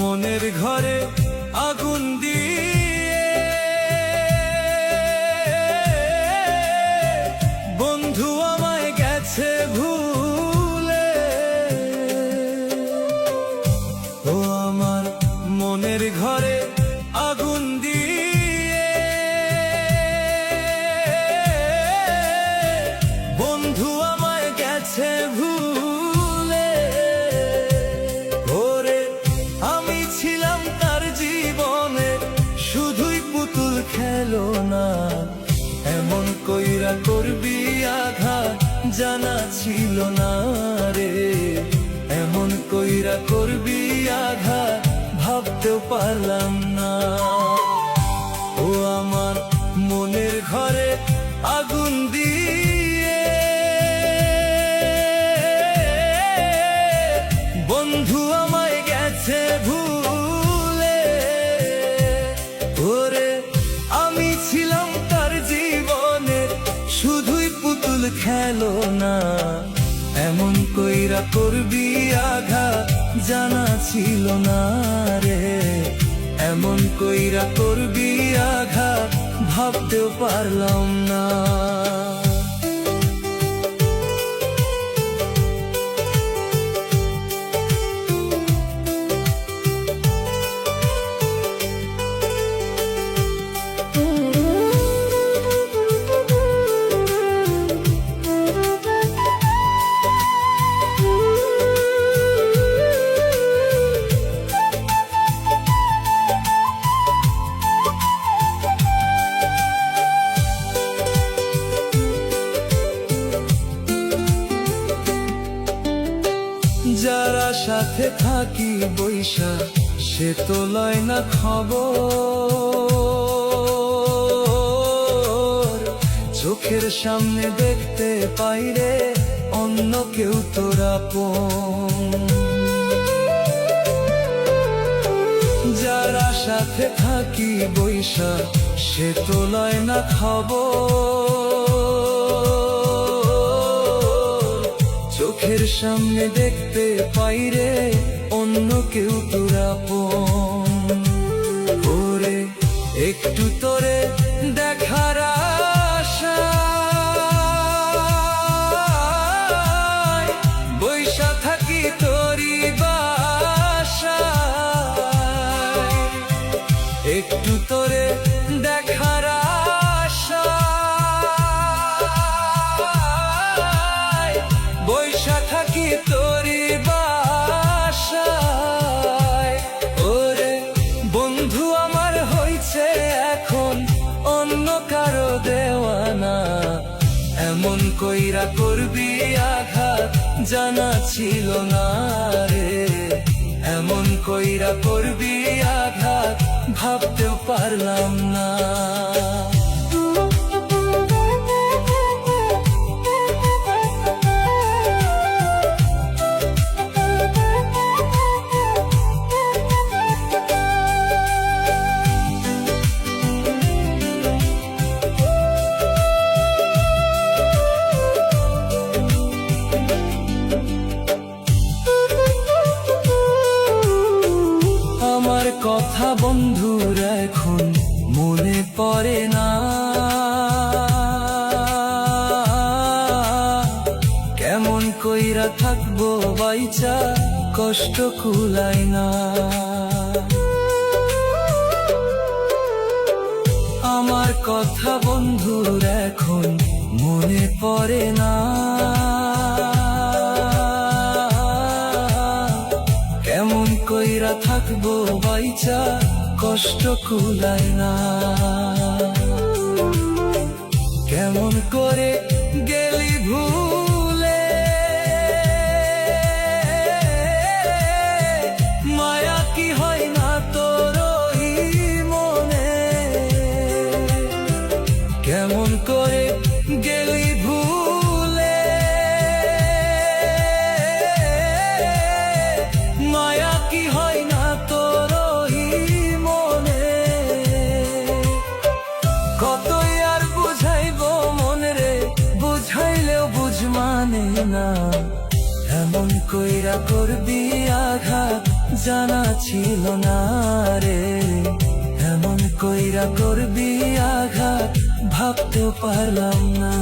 মনের ঘরে আগুন দিয়ে বন্ধু আমায় গেছে ভুলে। ও আমার মনের ঘরে আগুন দিয়ে বন্ধু আমায় গেছে ভুলে। ওরে আমি ছিলাম তার জীবনে শুধুই পুতুল খেলনা, এমন কইরা করবি আঘাত জানা ছিল না রে। এমন কইরা করবি আঘাত ভাবতেও পারলাম না। ও আমার মনের ঘরে আগুন দিয়ে বন্ধু আমায় গেছে ভুলে। ওরে আমি ছিলাম তার জীবনের শুধুই পুতুল খেলনা, এমন কইরা করবি আঘাত জানা ছিল না রে। এমন কইরা করবি আঘাত ভাবতেও পারলাম না। যারা সাথে থাকি বৈশা সে তো লয় না খবর। চোখের সামনে দেখতে পাই রে অন্য কেউ তোর আপন। যারা সাথে থাকি বৈশা সে তো লয় না খবর। চোখের সামনে দেখতে পাই রে অন্য কেউ তোর আপন। ওরে একটু তোরে দেখার আশায় বৈশা থাকি তোরি বাসায়। একটু তোরে দেখার আশায় বৈশা থাকি তোরি বাসায়। ওরে বন্ধু আমার হইছে এখন অন্য কারো দেওয়ানা, এমন কইরা করবি আঘাত জানা ছিল না রে। এমন কইরা করবি আঘাত ভাবতেও পারলাম না। আমার কথা বন্ধুর এখন মনে পড়ে না, কেমন কইরা থাকবো বাইচা কষ্ট কুলায় না। আমার কথা বন্ধুর এখন মনে পড়ে না, কেমন কইরা থাকবো বাইচা কষ্ট কুলায় না। কেমন করে গেলি ভুলে মায়া কি হয় না তোর মনে। কেমন করে গেলি ভুলে মায়া কি হয় না তোর মনে। কতই আর বুঝাইবো মন রে, বুঝাইলেও বুঝ মানে না। এমন কইরা করবি আঘাত জানা ছিল না রে, এমন কইরা করবি আঘাত ভাবতে পারলাম না।